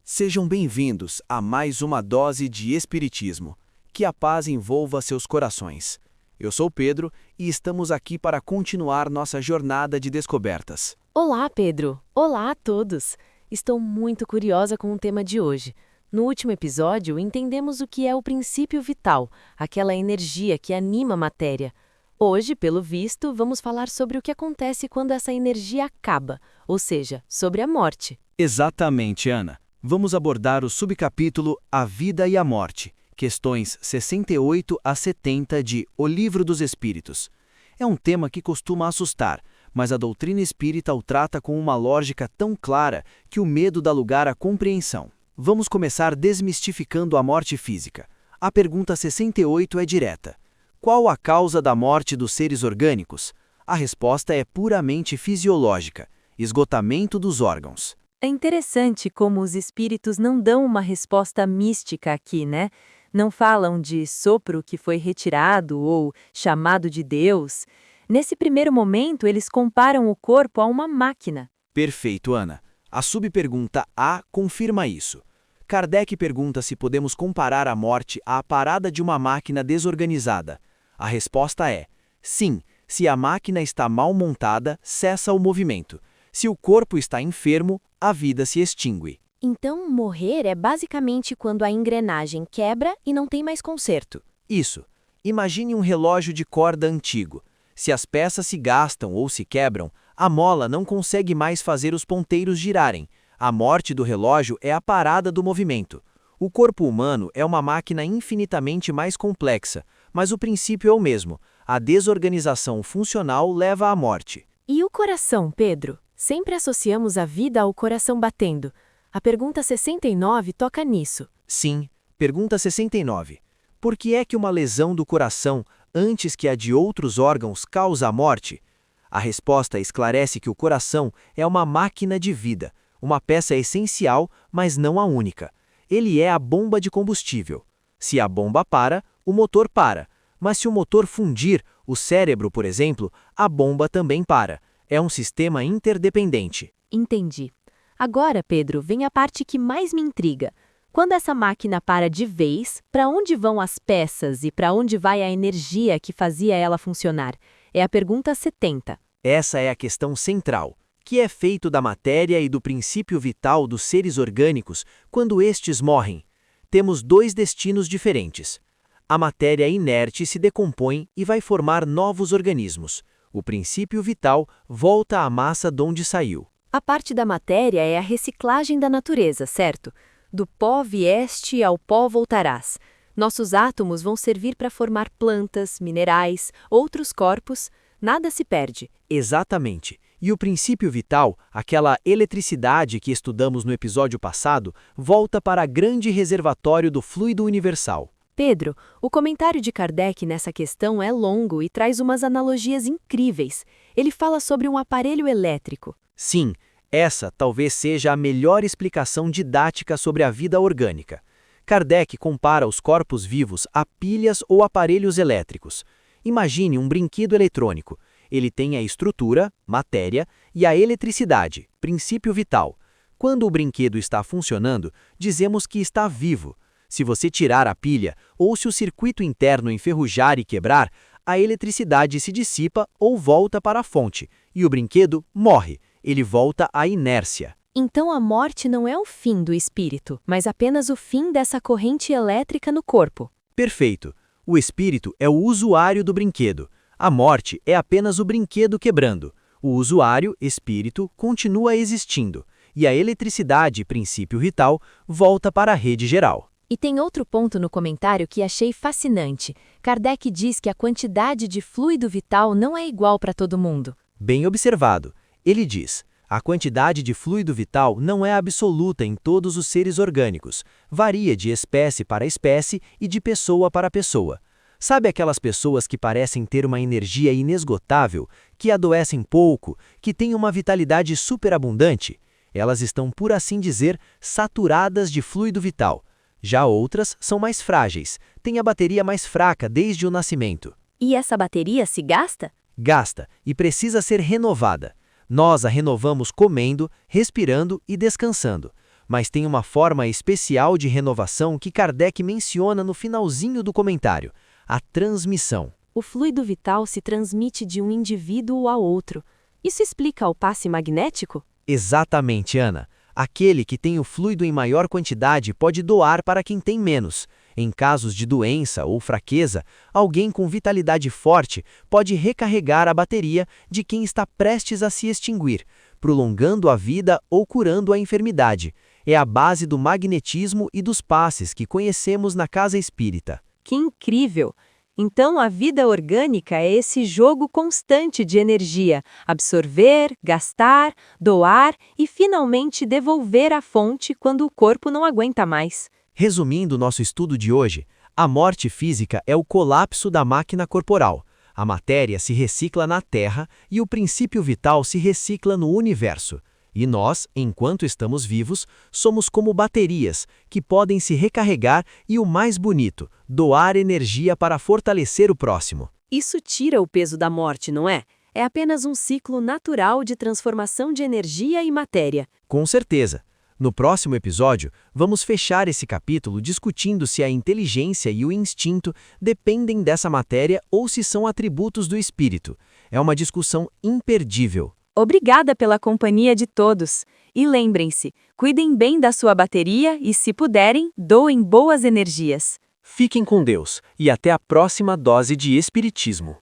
Sejam bem-vindos a mais uma dose de Espiritismo. Que a paz envolva seus corações. Eu sou Pedro e estamos aqui para continuar nossa jornada de descobertas. Olá, Pedro! Olá a todos! Estou muito curiosa com o tema de hoje. No último episódio, entendemos o que é o princípio vital, aquela energia que anima a matéria. Hoje, pelo visto, vamos falar sobre o que acontece quando essa energia acaba, ou seja, sobre a morte. Exatamente, Ana. Vamos abordar o subcapítulo A Vida e a Morte, questões 68 a 70 de O Livro dos Espíritos. É um tema que costuma assustar, mas a doutrina espírita o trata com uma lógica tão clara que o medo dá lugar à compreensão. Vamos começar desmistificando a morte física. A pergunta 68 é direta. Qual a causa da morte dos seres orgânicos? A resposta é puramente fisiológica: esgotamento dos órgãos. É interessante como os espíritos não dão uma resposta mística aqui, né? Não falam de sopro que foi retirado ou chamado de Deus. Nesse primeiro momento, eles comparam o corpo a uma máquina. Perfeito, Ana. A subpergunta A confirma isso. Kardec pergunta se podemos comparar a morte à parada de uma máquina desorganizada. A resposta é: sim, se a máquina está mal montada, cessa o movimento. Se o corpo está enfermo, a vida se extingue. Então, morrer é basicamente quando a engrenagem quebra e não tem mais conserto. Isso. Imagine um relógio de corda antigo. Se as peças se gastam ou se quebram, a mola não consegue mais fazer os ponteiros girarem. A morte do relógio é a parada do movimento. O corpo humano é uma máquina infinitamente mais complexa, mas o princípio é o mesmo. A desorganização funcional leva à morte. E o coração, Pedro? Sempre associamos a vida ao coração batendo. A pergunta 69 toca nisso. Sim, pergunta 69. Por que é que uma lesão do coração, antes que a de outros órgãos, causa a morte? A resposta esclarece que o coração é uma máquina de vida, uma peça essencial, mas não a única. Ele é a bomba de combustível. Se a bomba para, o motor para. Mas se o motor fundir, o cérebro, por exemplo, a bomba também para. É um sistema interdependente. Entendi. Agora, Pedro, vem a parte que mais me intriga. Quando essa máquina para de vez, para onde vão as peças e para onde vai a energia que fazia ela funcionar? É a pergunta 70. Essa é a questão central. Que é feito da matéria e do princípio vital dos seres orgânicos quando estes morrem? Temos dois destinos diferentes. A matéria inerte se decompõe e vai formar novos organismos. O princípio vital volta à massa de onde saiu. A parte da matéria é a reciclagem da natureza, certo? Do pó vieste, ao pó voltarás. Nossos átomos vão servir para formar plantas, minerais, outros corpos. Nada se perde. Exatamente. E o princípio vital, aquela eletricidade que estudamos no episódio passado, volta para grande reservatório do fluido universal. Pedro, o comentário de Kardec nessa questão é longo e traz umas analogias incríveis. Ele fala sobre um aparelho elétrico. Sim, essa talvez seja a melhor explicação didática sobre a vida orgânica. Kardec compara os corpos vivos a pilhas ou aparelhos elétricos. Imagine um brinquedo eletrônico. Ele tem a estrutura, matéria, e a eletricidade, princípio vital. Quando o brinquedo está funcionando, dizemos que está vivo. Se você tirar a pilha ou se o circuito interno enferrujar e quebrar, a eletricidade se dissipa ou volta para a fonte, e o brinquedo morre, ele volta à inércia. Então a morte não é o fim do espírito, mas apenas o fim dessa corrente elétrica no corpo. Perfeito. O espírito é o usuário do brinquedo. A morte é apenas o brinquedo quebrando. O usuário, espírito, continua existindo, e a eletricidade, princípio vital, volta para a rede geral. E tem outro ponto no comentário que achei fascinante. Kardec diz que a quantidade de fluido vital não é igual para todo mundo. Bem observado. Ele diz: a quantidade de fluido vital não é absoluta em todos os seres orgânicos. Varia de espécie para espécie e de pessoa para pessoa. Sabe aquelas pessoas que parecem ter uma energia inesgotável, que adoecem pouco, que têm uma vitalidade superabundante? Elas estão, por assim dizer, saturadas de fluido vital. Já outras são mais frágeis, têm a bateria mais fraca desde o nascimento. E essa bateria se gasta? Gasta e precisa ser renovada. Nós a renovamos comendo, respirando e descansando. mas tem uma forma especial de renovação que Kardec menciona no finalzinho do comentário: a transmissão. O fluido vital se transmite de um indivíduo a outro. Isso explica o passe magnético? Exatamente, Ana. Aquele que tem o fluido em maior quantidade pode doar para quem tem menos. Em casos de doença ou fraqueza, alguém com vitalidade forte pode recarregar a bateria de quem está prestes a se extinguir, prolongando a vida ou curando a enfermidade. É a base do magnetismo e dos passes que conhecemos na casa espírita. Que incrível! Então, a vida orgânica é esse jogo constante de energia, absorver, gastar, doar e finalmente devolver à fonte quando o corpo não aguenta mais. Resumindo nosso estudo de hoje, a morte física é o colapso da máquina corporal. A matéria se recicla na Terra e o princípio vital se recicla no universo. E nós, enquanto estamos vivos, somos como baterias, que podem se recarregar e, o mais bonito, doar energia para fortalecer o próximo. Isso tira o peso da morte, não é? É apenas um ciclo natural de transformação de energia e matéria. Com certeza. No próximo episódio, vamos fechar esse capítulo discutindo se a inteligência e o instinto dependem dessa matéria ou se são atributos do espírito. É uma discussão imperdível. Obrigada pela companhia de todos. E lembrem-se, cuidem bem da sua bateria e, se puderem, doem boas energias. Fiquem com Deus e até a próxima dose de Espiritismo.